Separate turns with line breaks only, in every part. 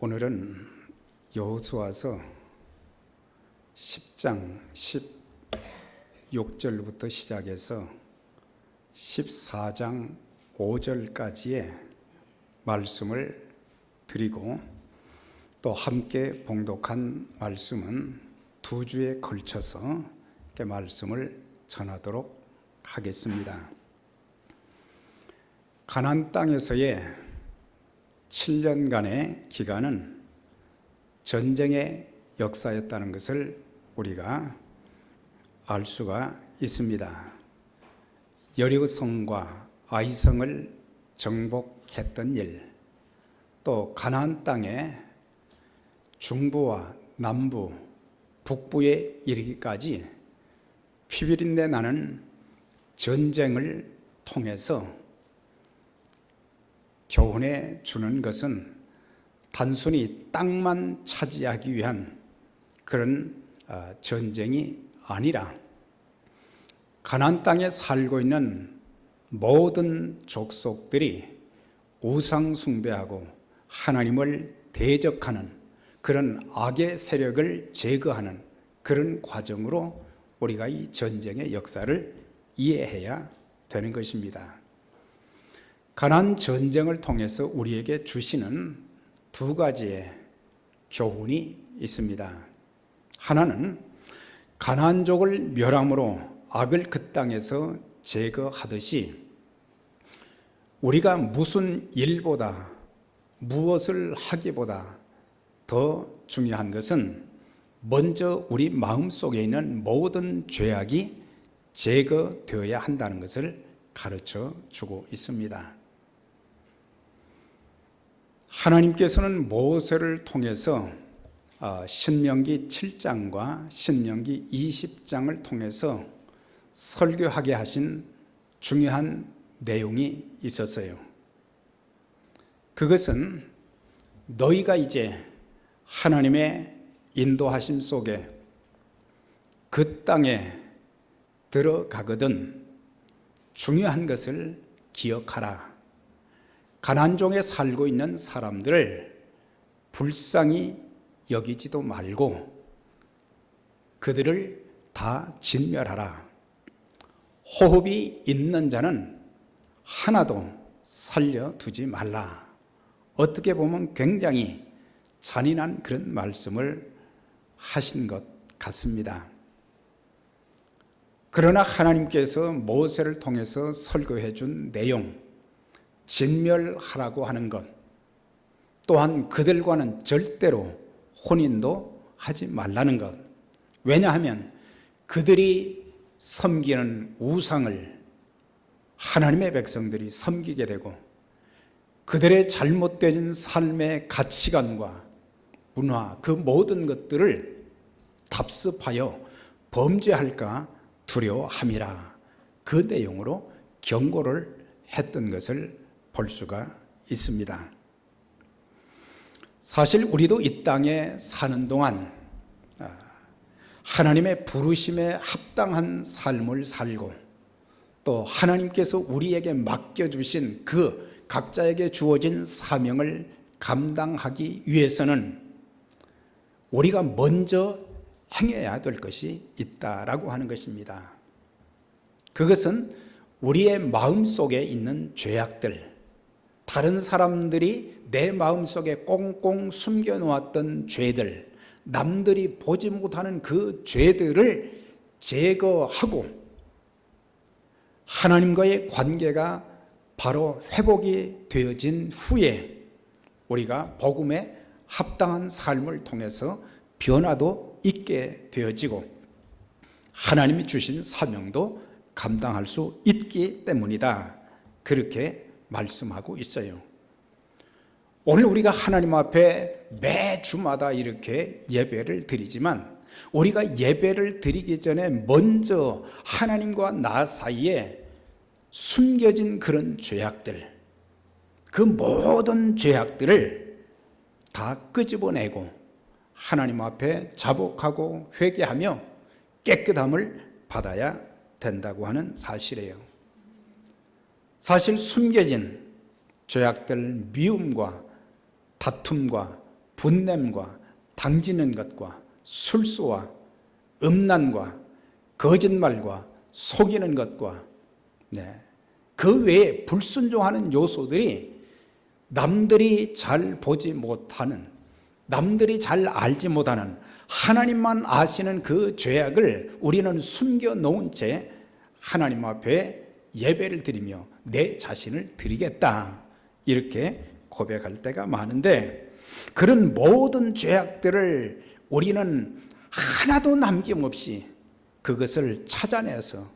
오늘은 여호수아서 10장 16절부터 시작해서 14장 5절까지의 말씀을 드리고 또 함께 봉독한 말씀은 두 주에 걸쳐서 말씀을 전하도록 하겠습니다. 가나안 땅에서의 7년간의 기간은 전쟁의 역사였다는 것을 우리가 알 수가 있습니다. 여리고성과 아이성을 정복했던 일, 또 가나안 땅의 중부와 남부, 북부에 이르기까지 피비린내 나는 전쟁을 통해서 교훈해 주는 것은 단순히 땅만 차지하기 위한 그런 전쟁이 아니라 가나안 땅에 살고 있는 모든 족속들이 우상 숭배하고 하나님을 대적하는 그런 악의 세력을 제거하는 그런 과정으로 우리가 이 전쟁의 역사를 이해해야 되는 것입니다. 가나안 전쟁을 통해서 우리에게 주시는 두 가지의 교훈이 있습니다. 하나는 가나안족을 멸함으로 악을 그 땅에서 제거하듯이 우리가 무슨 일보다 무엇을 하기보다 더 중요한 것은 먼저 우리 마음속에 있는 모든 죄악이 제거되어야 한다는 것을 가르쳐 주고 있습니다. 하나님께서는 모세를 통해서 신명기 7장과 신명기 20장을 통해서 설교하게 하신 중요한 내용이 있었어요. 그것은 너희가 이제 하나님의 인도하심 속에 그 땅에 들어가거든 중요한 것을 기억하라. 가나안족에 살고 있는 사람들을 불쌍히 여기지도 말고 그들을 다 진멸하라. 호흡이 있는 자는 하나도 살려두지 말라. 어떻게 보면 굉장히 잔인한 그런 말씀을 하신 것 같습니다. 그러나 하나님께서 모세를 통해서 설교해 준 내용, 진멸하라고 하는 것, 또한 그들과는 절대로 혼인도 하지 말라는 것. 왜냐하면 그들이 섬기는 우상을 하나님의 백성들이 섬기게 되고 그들의 잘못된 삶의 가치관과 문화, 그 모든 것들을 답습하여 범죄할까 두려워함이라. 그 내용으로 경고를 했던 것을 볼 수가 있습니다. 사실 우리도 이 땅에 사는 동안 하나님의 부르심에 합당한 삶을 살고 또 하나님께서 우리에게 맡겨주신 그 각자에게 주어진 사명을 감당하기 위해서는 우리가 먼저 행해야 될 것이 있다라고 하는 것입니다. 그것은 우리의 마음속에 있는 죄악들, 다른 사람들이 내 마음속에 꽁꽁 숨겨놓았던 죄들, 남들이 보지 못하는 그 죄들을 제거하고 하나님과의 관계가 바로 회복이 되어진 후에 우리가 복음에 합당한 삶을 통해서 변화도 있게 되어지고 하나님이 주신 사명도 감당할 수 있기 때문이다. 그렇게 말씀하고 있어요. 오늘 우리가 하나님 앞에 매주마다 이렇게 예배를 드리지만 우리가 예배를 드리기 전에 먼저 하나님과 나 사이에 숨겨진 그런 죄악들, 그 모든 죄악들을 다 끄집어내고 하나님 앞에 자복하고 회개하며 깨끗함을 받아야 된다고 하는 사실이에요. 사실 숨겨진 죄악들, 미움과 다툼과 분냄과 당지는 것과 술수와 음란과 거짓말과 속이는 것과 그 외에 불순종하는 요소들이 남들이 잘 보지 못하는, 남들이 잘 알지 못하는 하나님만 아시는 그 죄악을 우리는 숨겨놓은 채 하나님 앞에 예배를 드리며 내 자신을 드리겠다, 이렇게 고백할 때가 많은데, 그런 모든 죄악들을 우리는 하나도 남김없이 그것을 찾아내서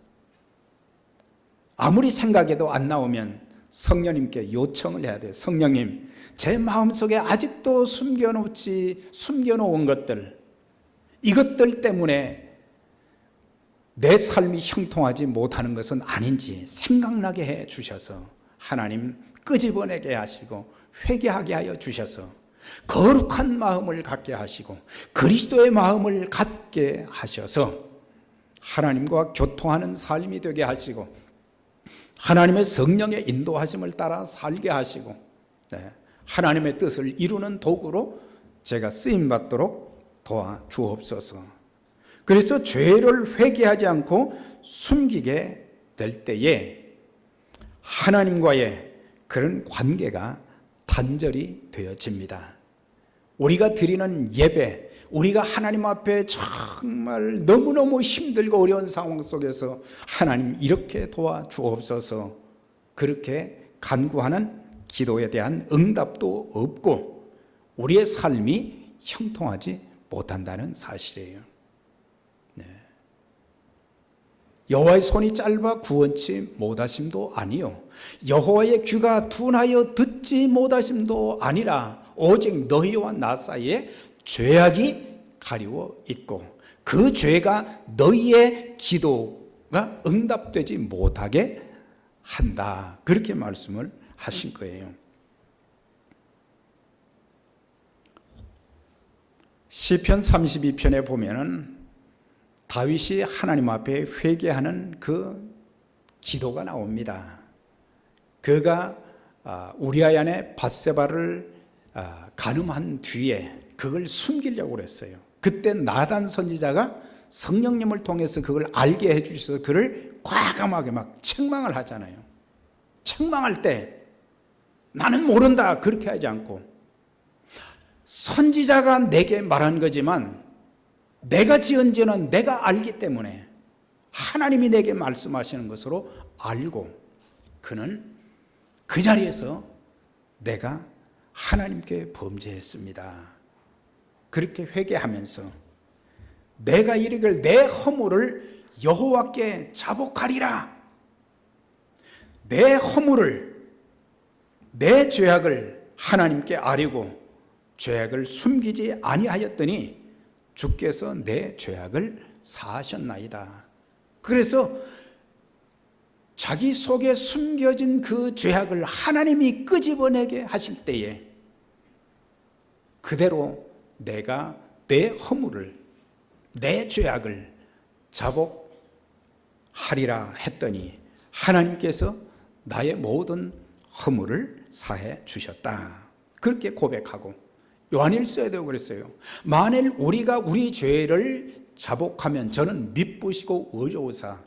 아무리 생각해도 안 나오면 성령님께 요청을 해야 돼요. 성령님, 제 마음속에 아직도 숨겨놓은 것들, 이것들 때문에 내 삶이 형통하지 못하는 것은 아닌지 생각나게 해 주셔서 하나님 끄집어내게 하시고 회개하게 하여 주셔서 거룩한 마음을 갖게 하시고 그리스도의 마음을 갖게 하셔서 하나님과 교통하는 삶이 되게 하시고 하나님의 성령의 인도하심을 따라 살게 하시고 하나님의 뜻을 이루는 도구로 제가 쓰임받도록 도와주옵소서. 그래서 죄를 회개하지 않고 숨기게 될 때에 하나님과의 그런 관계가 단절이 되어집니다. 우리가 드리는 예배, 우리가 하나님 앞에 정말 너무너무 힘들고 어려운 상황 속에서 하나님 이렇게 도와주옵소서, 그렇게 간구하는 기도에 대한 응답도 없고 우리의 삶이 형통하지 못한다는 사실이에요. 여호와의 손이 짧아 구원치 못하심도 아니요 여호와의 귀가 둔하여 듣지 못하심도 아니라 오직 너희와 나 사이에 죄악이 가리워 있고 그 죄가 너희의 기도가 응답되지 못하게 한다, 그렇게 말씀을 하신 거예요. 시편 32편에 보면은 다윗이 하나님 앞에 회개하는 그 기도가 나옵니다. 그가 우리아의 아내 밧세바를 간음한 뒤에 그걸 숨기려고 그랬어요. 그때 나단 선지자가 성령님을 통해서 그걸 알게 해주셔서 그를 과감하게 막 책망을 하잖아요. 책망할 때 나는 모른다 그렇게 하지 않고 선지자가 내게 말한 거지만 내가 지은 죄는 내가 알기 때문에 하나님이 내게 말씀하시는 것으로 알고 그는 그 자리에서 내가 하나님께 범죄했습니다, 그렇게 회개하면서 내가 이르기를 내 허물을 여호와께 자복하리라, 내 허물을, 내 죄악을 하나님께 아뢰고 죄악을 숨기지 아니하였더니 주께서 내 죄악을 사하셨나이다. 그래서 자기 속에 숨겨진 그 죄악을 하나님이 끄집어내게 하실 때에 그대로 내가 내 허물을, 내 죄악을 자복하리라 했더니 하나님께서 나의 모든 허물을 사해 주셨다, 그렇게 고백하고 요한일서에도 그랬어요. 만일 우리가 우리 죄를 자복하면 저는 미쁘시고 의로우사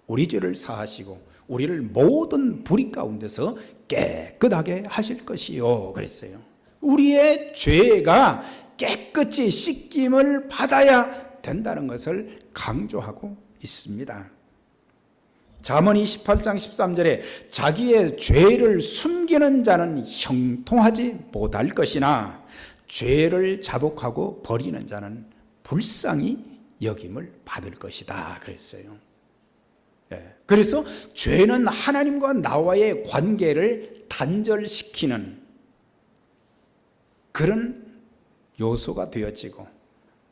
우리 죄를 사하시고 우리를 모든 불의 가운데서 깨끗하게 하실 것이요, 그랬어요. 우리의 죄가 깨끗이 씻김을 받아야 된다는 것을 강조하고 있습니다. 잠언 28장 13절에 자기의 죄를 숨기는 자는 형통하지 못할 것이나 죄를 자복하고 버리는 자는 불쌍히 여김을 받을 것이다, 그랬어요. 그래서 죄는 하나님과 나와의 관계를 단절시키는 그런 요소가 되어지고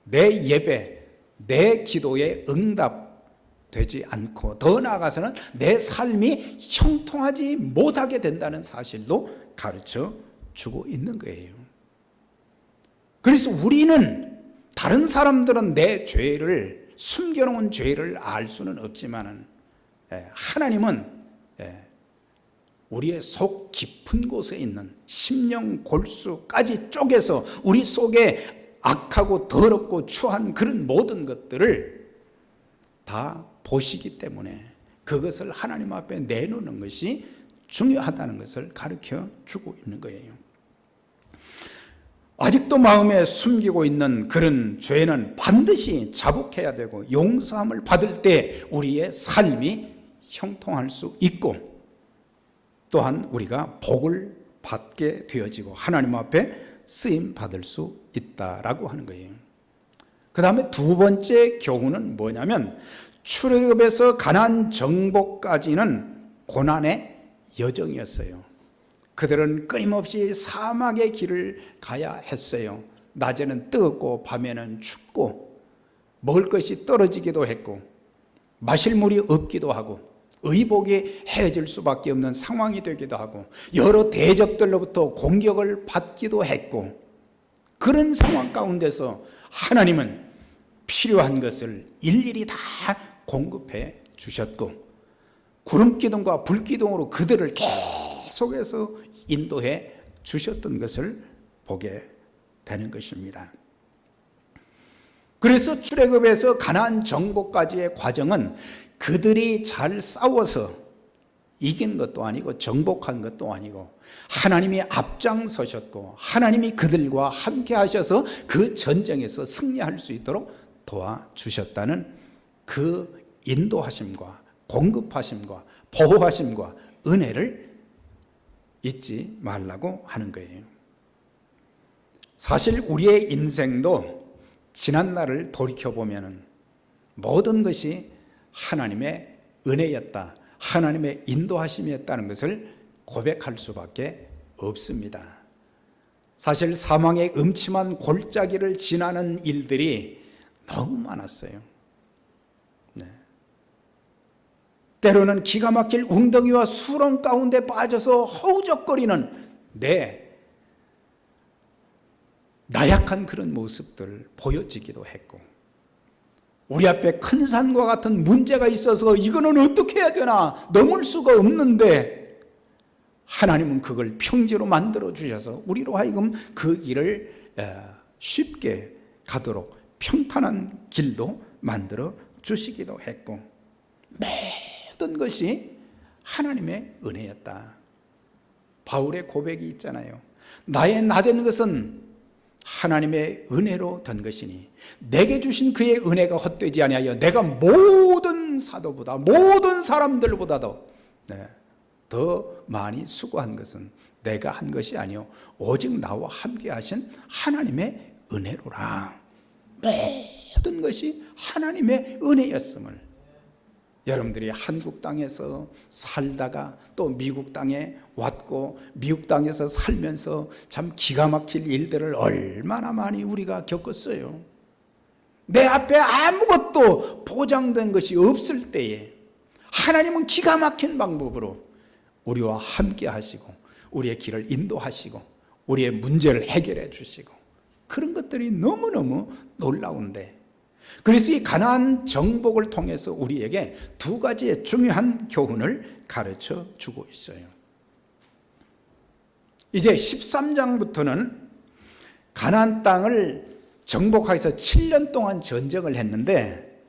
내 예배, 내 기도에 응답되지 않고 더 나아가서는 내 삶이 형통하지 못하게 된다는 사실도 가르쳐 주고 있는 거예요. 그래서 우리는, 다른 사람들은 내 죄를, 숨겨놓은 죄를 알 수는 없지만은 하나님은 우리의 속 깊은 곳에 있는 심령 골수까지 쪼개서 우리 속에 악하고 더럽고 추한 그런 모든 것들을 다 보시기 때문에 그것을 하나님 앞에 내놓는 것이 중요하다는 것을 가르쳐 주고 있는 거예요. 아직도 마음에 숨기고 있는 그런 죄는 반드시 자복해야 되고 용서함을 받을 때 우리의 삶이 형통할 수 있고 또한 우리가 복을 받게 되어지고 하나님 앞에 쓰임 받을 수 있다라고 하는 거예요. 그 다음에 두 번째 교훈은 뭐냐면 출애굽에서 가나안 정복까지는 고난의 여정이었어요. 그들은 끊임없이 사막의 길을 가야 했어요. 낮에는 뜨겁고 밤에는 춥고 먹을 것이 떨어지기도 했고 마실 물이 없기도 하고 의복이 헤어질 수밖에 없는 상황이 되기도 하고 여러 대적들로부터 공격을 받기도 했고 그런 상황 가운데서 하나님은 필요한 것을 일일이 다 공급해 주셨고 구름기둥과 불기둥으로 그들을 계속해서 인도해 주셨던 것을 보게 되는 것입니다. 그래서 출애굽에서 가나안 정복까지의 과정은 그들이 잘 싸워서 이긴 것도 아니고 정복한 것도 아니고 하나님이 앞장서셨고 하나님이 그들과 함께 하셔서 그 전쟁에서 승리할 수 있도록 도와주셨다는 그 인도하심과 공급하심과 보호하심과 은혜를 잊지 말라고 하는 거예요. 사실 우리의 인생도 지난 날을 돌이켜보면 모든 것이 하나님의 은혜였다, 하나님의 인도하심이었다는 것을 고백할 수밖에 없습니다. 사실 사망의 음침한 골짜기를 지나는 일들이 너무 많았어요. 때로는 기가 막힐 웅덩이와 수렁 가운데 빠져서 허우적거리는 내 나약한 그런 모습들 보여지기도 했고 우리 앞에 큰 산과 같은 문제가 있어서 이거는 어떻게 해야 되나 넘을 수가 없는데 하나님은 그걸 평지로 만들어 주셔서 우리로 하여금 그 길을 쉽게 가도록 평탄한 길도 만들어 주시기도 했고 모든 것이 하나님의 은혜였다. 바울의 고백이 있잖아요. 나의 나된 것은 하나님의 은혜로 된 것이니 내게 주신 그의 은혜가 헛되지 아니하여 내가 모든 사도보다 모든 사람들보다도 더 많이 수고한 것은 내가 한 것이 아니요 오직 나와 함께 하신 하나님의 은혜로라. 모든 것이 하나님의 은혜였음을 여러분들이 한국 땅에서 살다가 또 미국 땅에 왔고 미국 땅에서 살면서 참 기가 막힐 일들을 얼마나 많이 우리가 겪었어요. 내 앞에 아무것도 보장된 것이 없을 때에 하나님은 기가 막힌 방법으로 우리와 함께 하시고 우리의 길을 인도하시고 우리의 문제를 해결해 주시고 그런 것들이 너무너무 놀라운데 그래서 이 가나안 정복을 통해서 우리에게 두 가지의 중요한 교훈을 가르쳐 주고 있어요. 이제 13장부터는 가나안 땅을 정복하기 위해서 7년 동안 전쟁을 했는데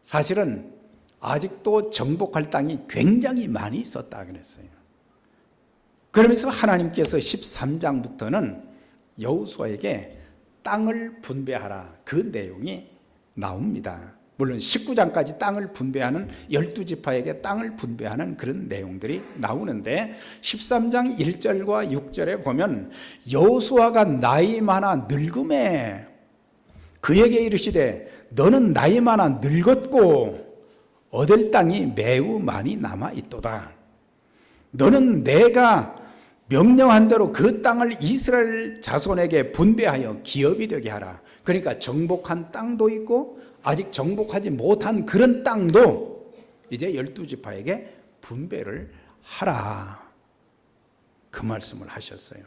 사실은 아직도 정복할 땅이 굉장히 많이 있었다 그랬어요. 그러면서 하나님께서 13장부터는 여호수아에게 땅을 분배하라 그 내용이 나옵니다. 물론 19장까지 땅을 분배하는 12지파에게 땅을 분배하는 그런 내용들이 나오는데 13장 1절과 6절에 보면 여호수아가 나이 많아 늙음에 그에게 이르시되 너는 나이 많아 늙었고 얻을 땅이 매우 많이 남아있도다. 너는 내가 명령한 대로 그 땅을 이스라엘 자손에게 분배하여 기업이 되게 하라. 그러니까 정복한 땅도 있고 아직 정복하지 못한 그런 땅도 이제 12지파에게 분배를 하라. 그 말씀을 하셨어요.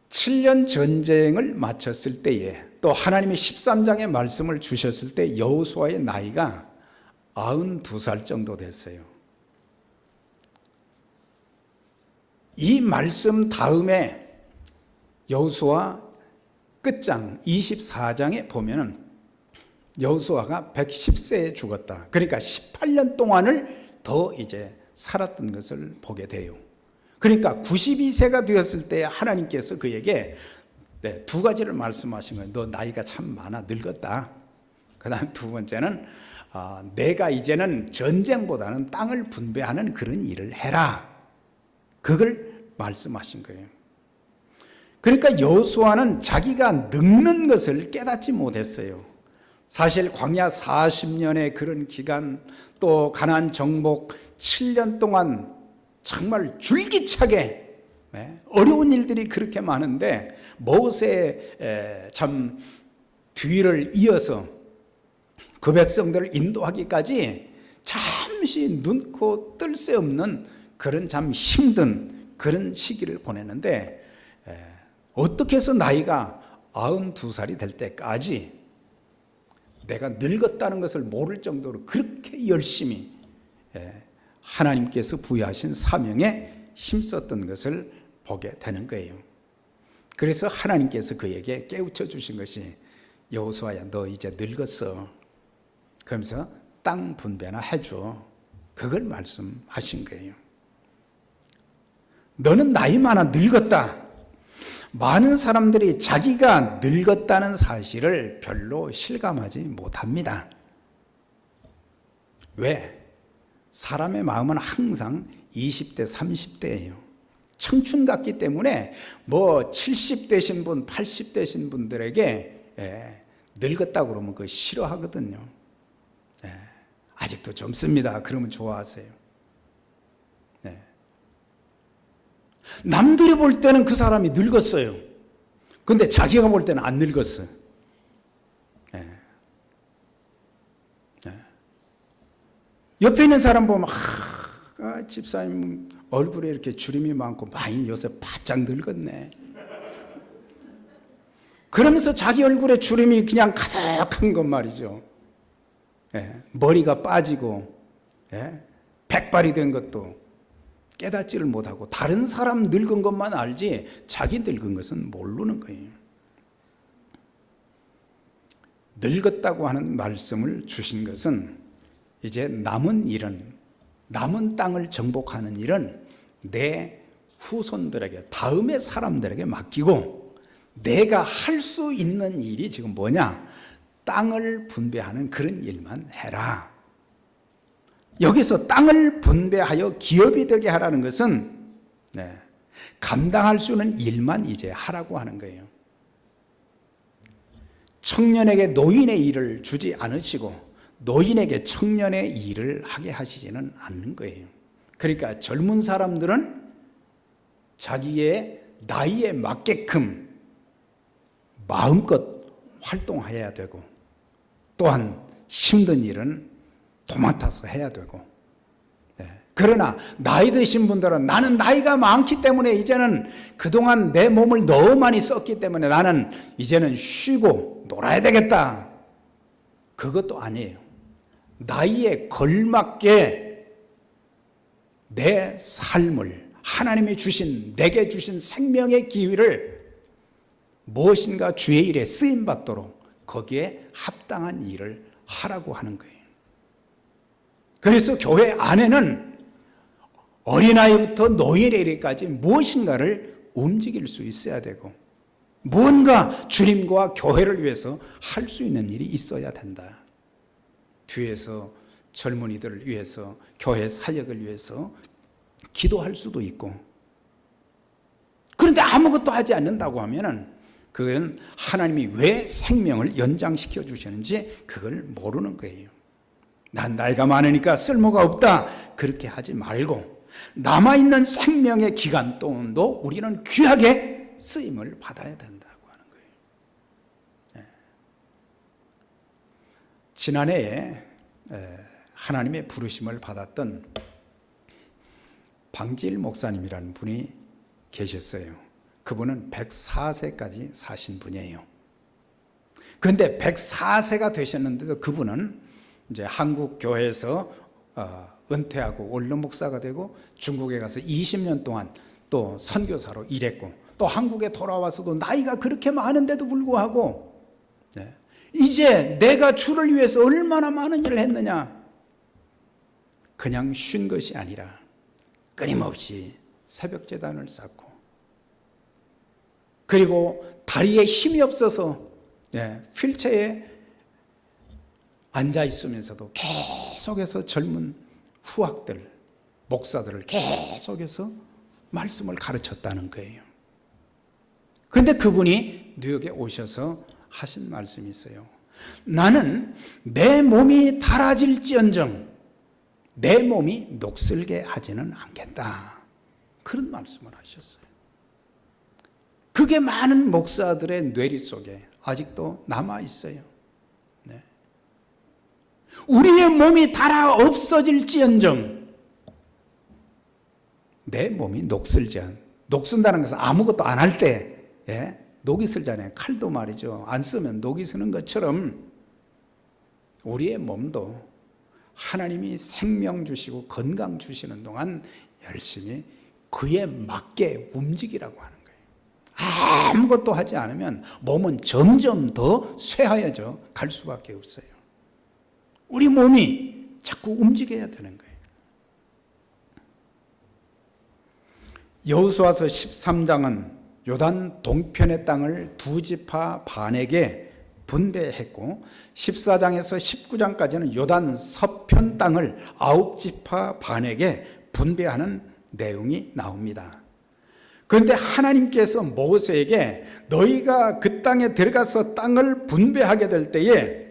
7년 전쟁을 마쳤을 때에 또 하나님이 13장의 말씀을 주셨을 때 여호수아의 나이가 92살 정도 됐어요. 이 말씀 다음에 여호수아 끝장 24장에 보면은 여호수아가 110세에 죽었다. 그러니까 18년 동안을 더 이제 살았던 것을 보게 돼요. 그러니까 92세가 되었을 때 하나님께서 그에게 두 가지를 말씀하신 거예요. 너 나이가 참 많아, 늙었다. 그 다음 두 번째는 내가 이제는 전쟁보다는 땅을 분배하는 그런 일을 해라. 그걸 말씀하신 거예요. 그러니까 여호수아는 자기가 늙는 것을 깨닫지 못했어요. 사실 광야 40년의 그런 기간, 또 가나안 정복 7년 동안 정말 줄기차게 어려운 일들이 그렇게 많은데 모세의 참 뒤를 이어서 그 백성들을 인도하기까지 잠시 눈코 뜰 새 없는 그런 참 힘든 그런 시기를 보내는데, 어떻게 해서 나이가 92살이 될 때까지 내가 늙었다는 것을 모를 정도로 그렇게 열심히 하나님께서 부여하신 사명에 힘썼던 것을 보게 되는 거예요. 그래서 하나님께서 그에게 깨우쳐 주신 것이 여호수아야, 너 이제 늙었어. 그러면서 땅 분배나 해줘. 그걸 말씀하신 거예요. 너는 나이 많아 늙었다. 많은 사람들이 자기가 늙었다는 사실을 별로 실감하지 못합니다. 왜? 사람의 마음은 항상 20대, 30대예요. 청춘 같기 때문에 뭐 70 되신 분, 80 되신 분들에게 늙었다고 그러면 그거 싫어하거든요. 아직도 젊습니다. 그러면 좋아하세요. 남들이 볼 때는 그 사람이 늙었어요. 근데 자기가 볼 때는 안 늙었어요. 옆에 있는 사람 보면 집사님 얼굴에 이렇게 주름이 많고 많이 요새 바짝 늙었네. 그러면서 자기 얼굴에 주름이 그냥 가득한 것 말이죠. 머리가 빠지고 백발이 된 것도 깨닫지를 못하고 다른 사람 늙은 것만 알지 자기 늙은 것은 모르는 거예요. 늙었다고 하는 말씀을 주신 것은 이제 남은 일은, 남은 땅을 정복하는 일은 내 후손들에게, 다음의 사람들에게 맡기고 내가 할 수 있는 일이 지금 뭐냐? 땅을 분배하는 그런 일만 해라. 여기서 땅을 분배하여 기업이 되게 하라는 것은 감당할 수 있는 일만 이제 하라고 하는 거예요. 청년에게 노인의 일을 주지 않으시고 노인에게 청년의 일을 하게 하시지는 않는 거예요. 그러니까 젊은 사람들은 자기의 나이에 맞게끔 마음껏 활동해야 되고, 또한 힘든 일은 도맡아서 해야 되고, 그러나 나이 드신 분들은 나는 나이가 많기 때문에 이제는 그동안 내 몸을 너무 많이 썼기 때문에 나는 이제는 쉬고 놀아야 되겠다. 그것도 아니에요. 나이에 걸맞게 내 삶을, 하나님이 주신, 내게 주신 생명의 기회를 무엇인가 주의 일에 쓰임받도록 거기에 합당한 일을 하라고 하는 거예요. 그래서 교회 안에는 어린아이부터 노인에 이르기까지 무엇인가를 움직일 수 있어야 되고, 무언가 주님과 교회를 위해서 할 수 있는 일이 있어야 된다. 뒤에서 젊은이들을 위해서, 교회 사역을 위해서 기도할 수도 있고, 그런데 아무것도 하지 않는다고 하면은 그건 하나님이 왜 생명을 연장시켜 주시는지 그걸 모르는 거예요. 난 나이가 많으니까 쓸모가 없다, 그렇게 하지 말고 남아있는 생명의 기간 동안도 우리는 귀하게 쓰임을 받아야 된다고 하는 거예요. 지난해에 하나님의 부르심을 받았던 방지일 목사님이라는 분이 계셨어요. 그분은 104세까지 사신 분이에요. 그런데 104세가 되셨는데도 그분은 이제 한국 교회에서 은퇴하고 원로 목사가 되고 중국에 가서 20년 동안 또 선교사로 일했고 또 한국에 돌아와서도 나이가 그렇게 많은데도 불구하고 이제 내가 주를 위해서 얼마나 많은 일을 했느냐. 그냥 쉰 것이 아니라 끊임없이 새벽제단을 쌓고 그리고 다리에 힘이 없어서 휠체어에 앉아 있으면서도 계속해서 젊은 후학들, 목사들을 계속해서 말씀을 가르쳤다는 거예요. 그런데 그분이 뉴욕에 오셔서 하신 말씀이 있어요. 나는 내 몸이 닳아질지언정 내 몸이 녹슬게 하지는 않겠다. 그런 말씀을 하셨어요. 그게 많은 목사들의 뇌리 속에 아직도 남아 있어요. 우리의 몸이 닳아 없어질지언정 내 몸이 녹슨다는 것은 아무것도 안 할 때 녹이 슬잖아요. 칼도 말이죠. 안 쓰면 녹이 쓰는 것처럼 우리의 몸도 하나님이 생명 주시고 건강 주시는 동안 열심히 그에 맞게 움직이라고 하는 거예요. 아무것도 하지 않으면 몸은 점점 더 쇠하여져 갈 수밖에 없어요. 우리 몸이 자꾸 움직여야 되는 거예요. 여호수아서 13장은 요단 동편의 땅을 두 지파 반에게 분배했고 14장에서 19장까지는 요단 서편 땅을 9지파 반에게 분배하는 내용이 나옵니다. 그런데 하나님께서 모세에게 너희가 그 땅에 들어가서 땅을 분배하게 될 때에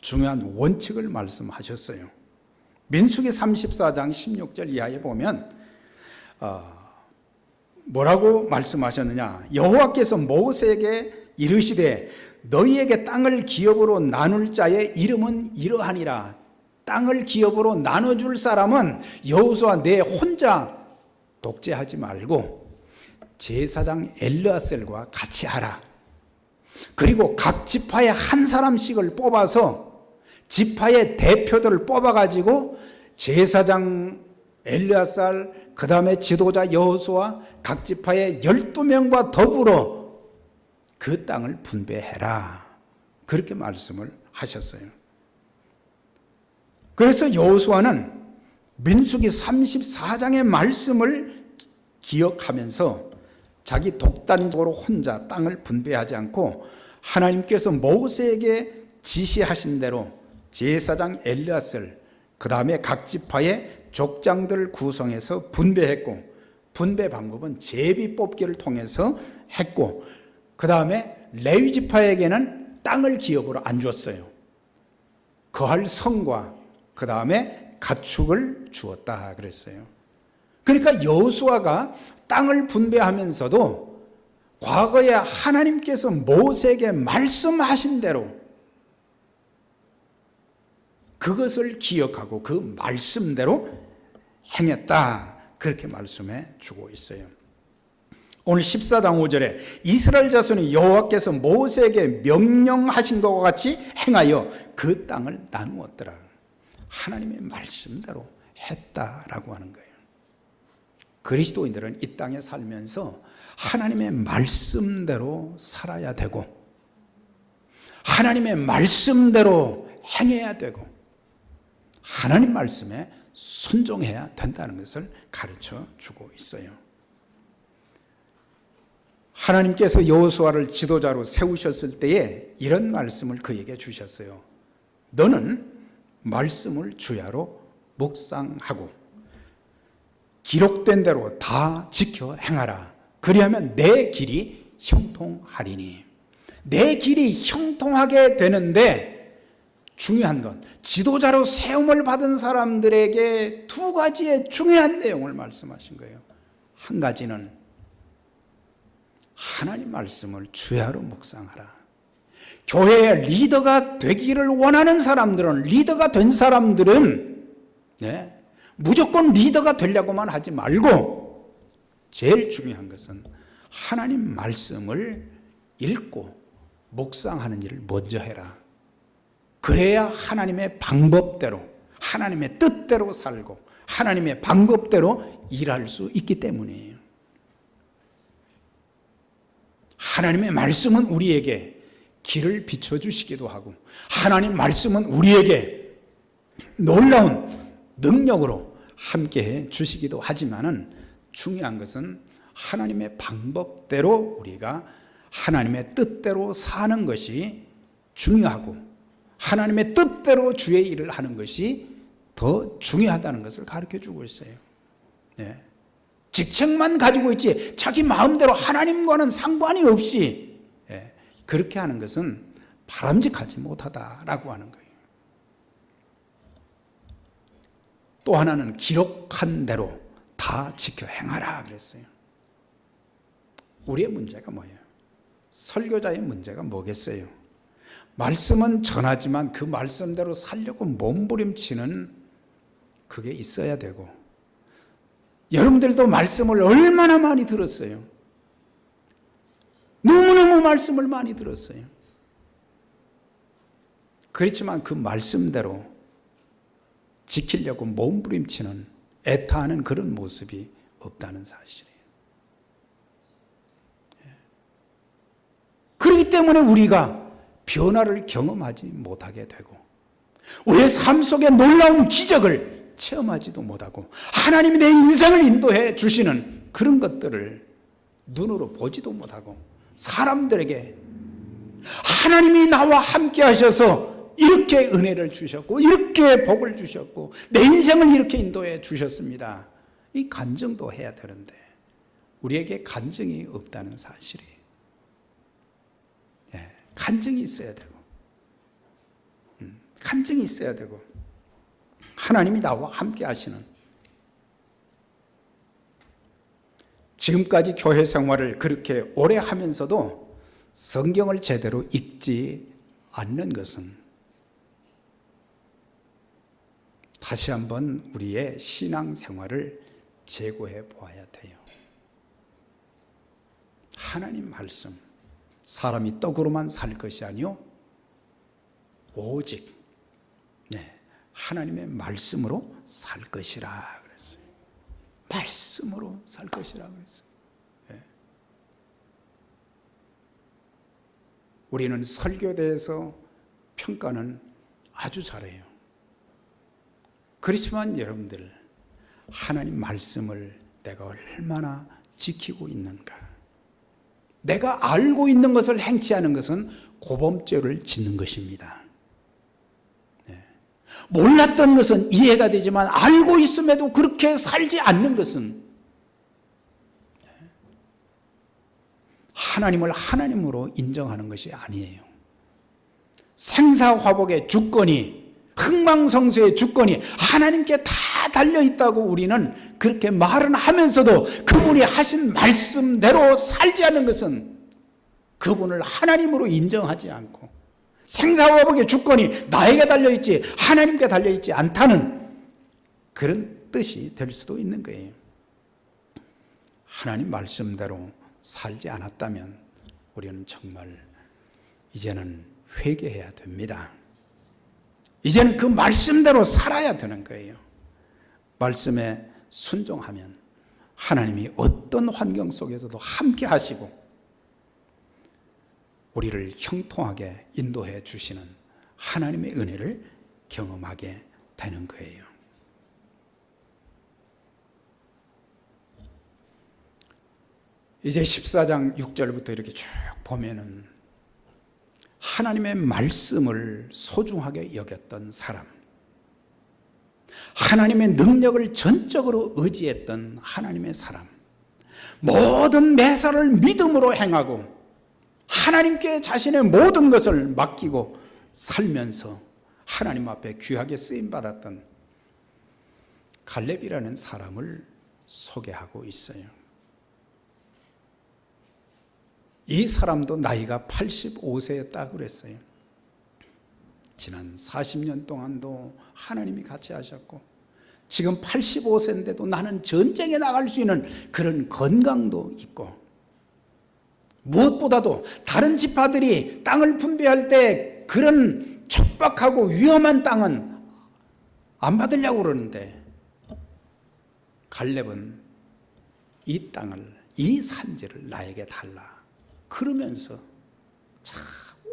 중요한 원칙을 말씀하셨어요. 민수기 34장 16절 이하에 보면 뭐라고 말씀하셨느냐. 여호와께서 모세에게 이르시되 너희에게 땅을 기업으로 나눌 자의 이름은 이러하니라. 땅을 기업으로 나눠줄 사람은 여호수아 내 혼자 독재하지 말고 제사장 엘르아셀과 같이 하라. 그리고 각 지파에 한 사람씩을 뽑아서 지파의 대표들을 뽑아가지고 제사장 엘르아살 그 다음에 지도자 여호수아 각 지파의 12명과 더불어 그 땅을 분배해라. 그렇게 말씀을 하셨어요. 그래서 여호수아는 민수기 34장의 말씀을 기억하면서 자기 독단적으로 혼자 땅을 분배하지 않고 하나님께서 모세에게 지시하신 대로 제사장 엘르아살 그 다음에 각 지파의 족장들을 구성해서 분배했고 분배 방법은 제비 뽑기를 통해서 했고 그 다음에 레위 지파에게는 땅을 기업으로 안 줬어요. 거할 성과 그 다음에 가축을 주었다 그랬어요. 그러니까 여호수아가 땅을 분배하면서도 과거에 하나님께서 모세에게 말씀하신 대로 그것을 기억하고 그 말씀대로 행했다. 그렇게 말씀해 주고 있어요. 오늘 14장 5절에 이스라엘 자손이 여호와께서 모세에게 명령하신 것과 같이 행하여 그 땅을 나누었더라. 하나님의 말씀대로 했다라고 하는 거예요. 그리스도인들은 이 땅에 살면서 하나님의 말씀대로 살아야 되고 하나님의 말씀대로 행해야 되고 하나님 말씀에 순종해야 된다는 것을 가르쳐 주고 있어요. 하나님께서 여호수아를 지도자로 세우셨을 때에 이런 말씀을 그에게 주셨어요. 너는 말씀을 주야로 묵상하고 기록된 대로 다 지켜 행하라. 그리하면 내 길이 형통하리니. 내 길이 형통하게 되는데 중요한 건 지도자로 세움을 받은 사람들에게 두 가지의 중요한 내용을 말씀하신 거예요. 한 가지는 하나님 말씀을 주야로 묵상하라. 교회의 리더가 되기를 원하는 사람들은 리더가 된 사람들은 무조건 리더가 되려고만 하지 말고 제일 중요한 것은 하나님 말씀을 읽고 묵상하는 일을 먼저 해라. 그래야 하나님의 방법대로 하나님의 뜻대로 살고 하나님의 방법대로 일할 수 있기 때문이에요. 하나님의 말씀은 우리에게 길을 비춰주시기도 하고, 하나님 말씀은 우리에게 놀라운 능력으로 함께해 주시기도 하지만은, 중요한 것은 하나님의 방법대로 우리가 하나님의 뜻대로 사는 것이 중요하고, 하나님의 뜻대로 주의 일을 하는 것이 더 중요하다는 것을 가르쳐 주고 있어요. 네. 직책만 가지고 있지 자기 마음대로 하나님과는 상관이 없이 그렇게 하는 것은 바람직하지 못하다라고 하는 거예요. 또 하나는 기록한 대로 다 지켜 행하라 그랬어요. 우리의 문제가 뭐예요? 설교자의 문제가 뭐겠어요? 말씀은 전하지만 그 말씀대로 살려고 몸부림치는 그게 있어야 되고, 여러분들도 말씀을 얼마나 많이 들었어요? 너무너무 말씀을 많이 들었어요. 그렇지만 그 말씀대로 지키려고 몸부림치는, 애타하는 그런 모습이 없다는 사실이에요. 그렇기 때문에 우리가 변화를 경험하지 못하게 되고, 우리의 삶 속에 놀라운 기적을 체험하지도 못하고, 하나님이 내 인생을 인도해 주시는 그런 것들을 눈으로 보지도 못하고, 사람들에게 하나님이 나와 함께 하셔서 이렇게 은혜를 주셨고, 이렇게 복을 주셨고, 내 인생을 이렇게 인도해 주셨습니다, 이 간증도 해야 되는데 우리에게 간증이 없다는 사실이에요. 간증이 있어야 되고, 간증이 있어야 되고, 하나님이 나와 함께 하시는, 지금까지 교회 생활을 그렇게 오래 하면서도 성경을 제대로 읽지 않는 것은 다시 한번 우리의 신앙 생활을 재고해 보아야 돼요. 하나님 말씀, 사람이 떡으로만 살 것이 아니요 오직 하나님의 말씀으로 살 것이라 그랬어요. 말씀으로 살 것이라 그랬어요. 우리는 설교대에서 평가는 아주 잘해요. 그렇지만 여러분들, 하나님 말씀을 내가 얼마나 지키고 있는가? 내가 알고 있는 것을 행치 않은 것은 고범죄를 짓는 것입니다. 몰랐던 것은 이해가 되지만 알고 있음에도 그렇게 살지 않는 것은 하나님을 하나님으로 인정하는 것이 아니에요. 생사화복의 주권이, 흥망성쇠의 주권이 하나님께 다 달려있다고 우리는 그렇게 말은 하면서도 그분이 하신 말씀대로 살지 않는 것은 그분을 하나님으로 인정하지 않고, 생사화복의 주권이 나에게 달려있지 하나님께 달려있지 않다는 그런 뜻이 될 수도 있는 거예요. 하나님 말씀대로 살지 않았다면 우리는 정말 이제는 회개해야 됩니다. 이제는 그 말씀대로 살아야 되는 거예요. 말씀에 순종하면 하나님이 어떤 환경 속에서도 함께 하시고 우리를 형통하게 인도해 주시는 하나님의 은혜를 경험하게 되는 거예요. 이제 14장 6절부터 이렇게 쭉 보면은 하나님의 말씀을 소중하게 여겼던 사람, 하나님의 능력을 전적으로 의지했던 하나님의 사람, 모든 매사를 믿음으로 행하고 하나님께 자신의 모든 것을 맡기고 살면서 하나님 앞에 귀하게 쓰임받았던 갈렙이라는 사람을 소개하고 있어요. 이 사람도 나이가 85세였다고 그랬어요. 지난 40년 동안도 하나님이 같이 하셨고, 지금 85세인데도 나는 전쟁에 나갈 수 있는 그런 건강도 있고, 무엇보다도 다른 지파들이 땅을 분배할 때 그런 척박하고 위험한 땅은 안 받으려고 그러는데, 갈렙은 이 땅을, 이 산지를 나에게 달라, 그러면서 참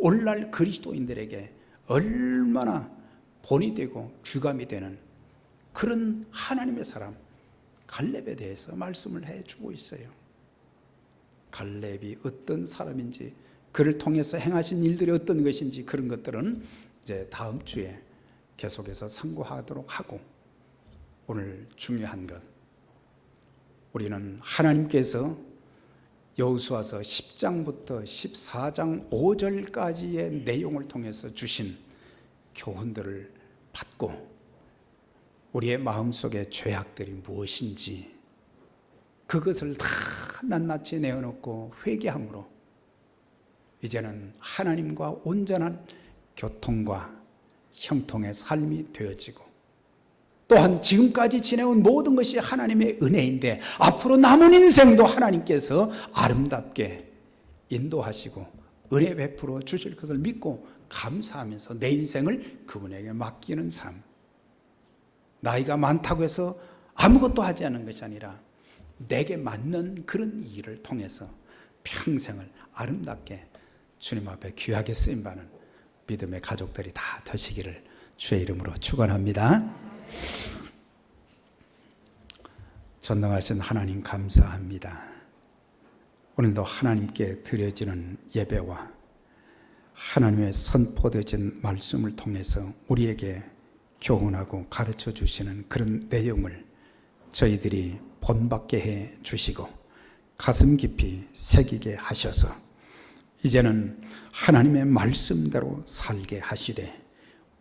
오늘날 그리스도인들에게 얼마나 본이 되고 귀감이 되는 그런 하나님의 사람 갈렙에 대해서 말씀을 해주고 있어요. 갈렙이 어떤 사람인지, 그를 통해서 행하신 일들이 어떤 것인지, 그런 것들은 이제 다음 주에 계속해서 상고하도록 하고, 오늘 중요한 것, 우리는 하나님께서 여호수아서 10장부터 14장 5절까지의 내용을 통해서 주신 교훈들을 받고, 우리의 마음속의 죄악들이 무엇인지 그것을 다 낱낱이 내어놓고 회개함으로 이제는 하나님과 온전한 교통과 형통의 삶이 되어지고, 또한 지금까지 지내온 모든 것이 하나님의 은혜인데 앞으로 남은 인생도 하나님께서 아름답게 인도하시고 은혜 베풀어 주실 것을 믿고 감사하면서 내 인생을 그분에게 맡기는 삶. 나이가 많다고 해서 아무것도 하지 않은 것이 아니라 내게 맞는 그런 일을 통해서 평생을 아름답게 주님 앞에 귀하게 쓰임받는 믿음의 가족들이 다 되시기를 주의 이름으로 축원합니다. 전능하신 하나님 감사합니다. 오늘도 하나님께 드려지는 예배와 하나님의 선포되어진 말씀을 통해서 우리에게 교훈하고 가르쳐 주시는 그런 내용을 저희들이 본받게 해 주시고 가슴 깊이 새기게 하셔서 이제는 하나님의 말씀대로 살게 하시되,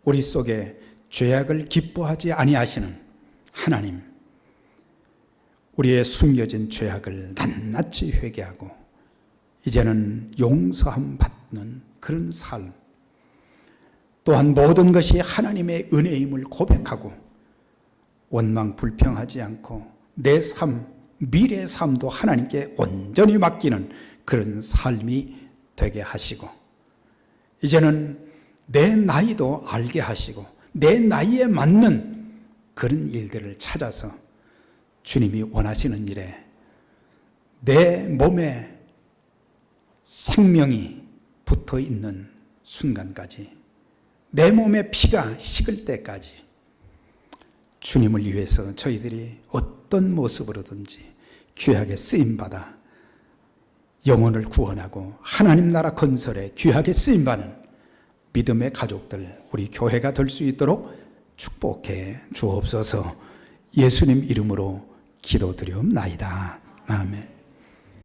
우리 속에 죄악을 기뻐하지 아니하시는 하나님, 우리의 숨겨진 죄악을 낱낱이 회개하고 이제는 용서함 받는 그런 삶, 또한 모든 것이 하나님의 은혜임을 고백하고 원망 불평하지 않고 내 삶, 미래의 삶도 하나님께 온전히 맡기는 그런 삶이 되게 하시고, 이제는 내 나이도 알게 하시고 내 나이에 맞는 그런 일들을 찾아서 주님이 원하시는 일에 내 몸에 생명이 붙어 있는 순간까지, 내 몸의 피가 식을 때까지 주님을 위해서 저희들이 어떤 모습으로든지 귀하게 쓰임받아 영혼을 구원하고 하나님 나라 건설에 귀하게 쓰임받는 믿음의 가족들, 우리 교회가 될 수 있도록 축복해 주옵소서. 예수님 이름으로 기도드리옵나이다. 아멘.